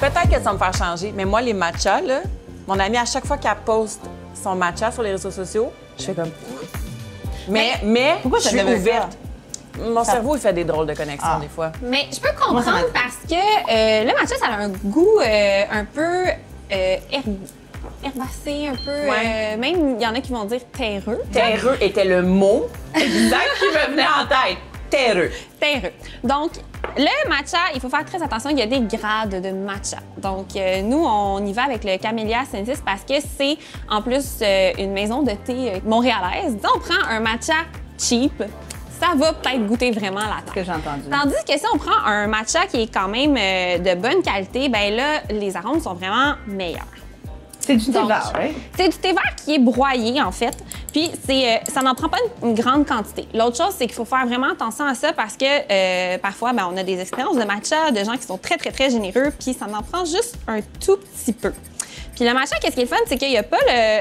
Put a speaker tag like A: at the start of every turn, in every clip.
A: Peut-être que ça va me faire changer, mais moi, les matchas, là, mon amie, à chaque fois qu'elle poste son matcha sur les réseaux sociaux, je fais comme... Mais
B: pourquoi
A: je suis ouverte. Mon cerveau, il fait des drôles de connexions des fois.
C: Mais je peux comprendre parce que le matcha, ça a un goût un peu herbacé, un peu... même, il y en a qui vont dire terreux.
A: Terreux était le mot exact qui me venait en tête. Terreux.
C: Terreux. Donc, le matcha, il faut faire très attention, il y a des grades de matcha. Donc, nous, on y va avec le Camellia Sinensis parce que c'est, en plus, une maison de thé montréalaise. Disons, on prend un matcha cheap, ça va peut-être goûter vraiment à la tête.
B: Ce que j'ai entendu.
C: Tandis que si on prend un matcha qui est quand même de bonne qualité, ben là, les arômes sont vraiment meilleurs.
B: C'est du thé vert, oui?
C: C'est du thé vert qui est broyé, en fait. Puis, ça n'en prend pas une grande quantité. L'autre chose, c'est qu'il faut faire vraiment attention à ça parce que parfois, ben, on a des expériences de matcha de gens qui sont très, très, très généreux, puis ça en prend juste un tout petit peu. Puis le matcha, qu'est-ce qui est le fun, c'est qu'il n'y a pas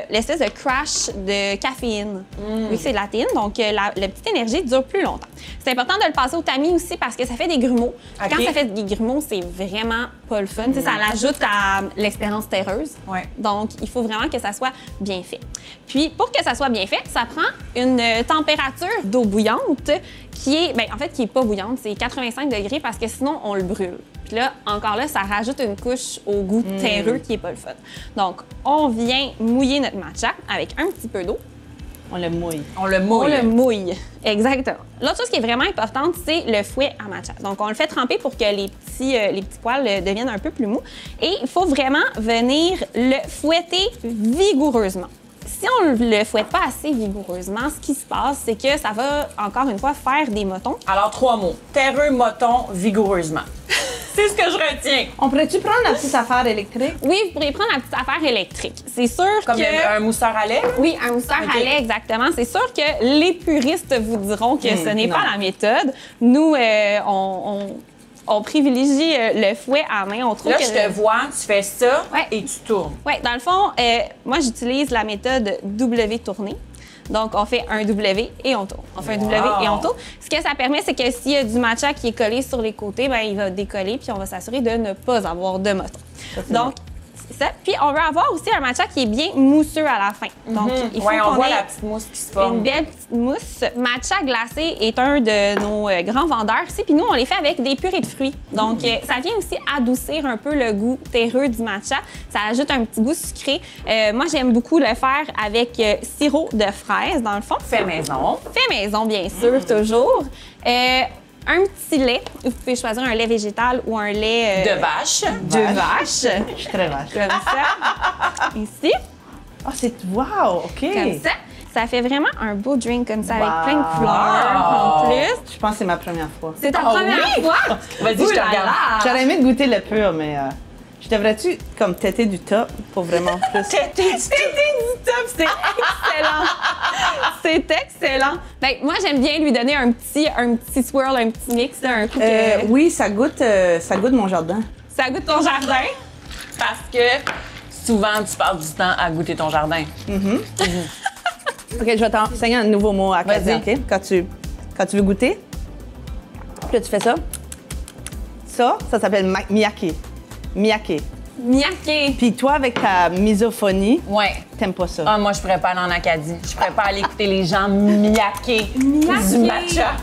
C: l'espèce de crash de caféine. Vu que c'est de la théine, donc la petite énergie dure plus longtemps. C'est important de le passer au tamis aussi parce que ça fait des grumeaux. Okay. Quand ça fait des grumeaux, c'est vraiment pas le fun. Ça l'ajoute à l'expérience terreuse.
A: Ouais.
C: Donc, il faut vraiment que ça soit bien fait. Puis, pour que ça soit bien fait, ça prend une température d'eau bouillante qui est, bien, en fait, qui est pas bouillante, c'est 85 degrés parce que sinon, on le brûle. Puis là, encore là, ça rajoute une couche au goût terreux qui est pas le fun. Donc, on vient mouiller notre matcha avec un petit peu d'eau.
B: On le mouille.
A: On le mouille.
C: On le mouille, exactement. L'autre chose qui est vraiment importante, c'est le fouet à matcha. Donc, on le fait tremper pour que les petits poils deviennent un peu plus mous. Et il faut vraiment venir le fouetter vigoureusement. Si on ne le fouette pas assez vigoureusement, ce qui se passe, c'est que ça va, encore une fois, faire des motons.
A: Alors, 3 mots. Terreux, moton, vigoureusement. C'est ce que je retiens.
B: On pourrait-tu prendre la petite affaire électrique?
C: Oui, vous pourriez prendre la petite affaire électrique. C'est sûr
A: Comme
C: que...
A: un mousseur à lait?
C: Oui, un mousseur à lait, exactement. C'est sûr que les puristes vous diront que ce n'est pas la méthode. Nous, on privilégie le fouet à main. On trouve
A: là,
C: que...
A: je te vois, tu fais ça et tu tournes.
C: Oui, dans le fond, moi, j'utilise la méthode W tournée. Donc, on fait un W et on tourne. On fait un W et on tourne. Ce que ça permet, c'est que s'il y a du matcha qui est collé sur les côtés, bien, il va décoller puis on va s'assurer de ne pas avoir de moton. Donc, c'est ça. Puis, on veut avoir aussi un matcha qui est bien mousseux à la fin. Donc, il faut
A: on voit
C: ait
A: la petite mousse qui se forme.
C: Une belle petite mousse. Matcha glacé est un de nos grands vendeurs ici. Puis nous, on les fait avec des purées de fruits. Donc, ça vient aussi adoucir un peu le goût terreux du matcha. Ça ajoute un petit goût sucré. Moi, j'aime beaucoup le faire avec sirop de fraise, dans le fond.
A: Fait maison.
C: Fait maison, bien sûr, toujours. Un petit lait. Vous pouvez choisir un lait végétal ou un lait...
A: de vache.
C: De vache.
B: Je suis très vache.
C: Comme ça. Ici.
B: Ah, c'est... Wow! OK.
C: Comme ça. Ça fait vraiment un beau drink comme ça, avec plein de couleurs en plus.
B: Je pense que c'est ma première fois.
C: C'est ta première fois?
A: Vas-y, je te regarde.
B: J'aurais aimé goûter le pur, mais... je devrais-tu, comme, têter du top pour vraiment plus...
A: Têter du top, c'est
C: Excellent! C'est excellent! Ben, moi, j'aime bien lui donner un petit swirl, un petit mix, là, un coup que...
B: Oui, ça goûte mon jardin.
C: Ça goûte ton jardin?
A: parce que souvent, tu passes du temps à goûter ton jardin.
B: OK, je vais t'enseigner un nouveau mot à Katia, OK? Quand tu veux goûter, puis là, tu fais ça. Ça s'appelle miyake. Miyake.
C: Miyake.
B: Puis toi, avec ta misophonie,
A: Ouais.
B: t'aimes pas ça.
A: Ah, moi, je pourrais pas aller en Acadie. Je pourrais pas aller écouter les gens miyaker du matcha.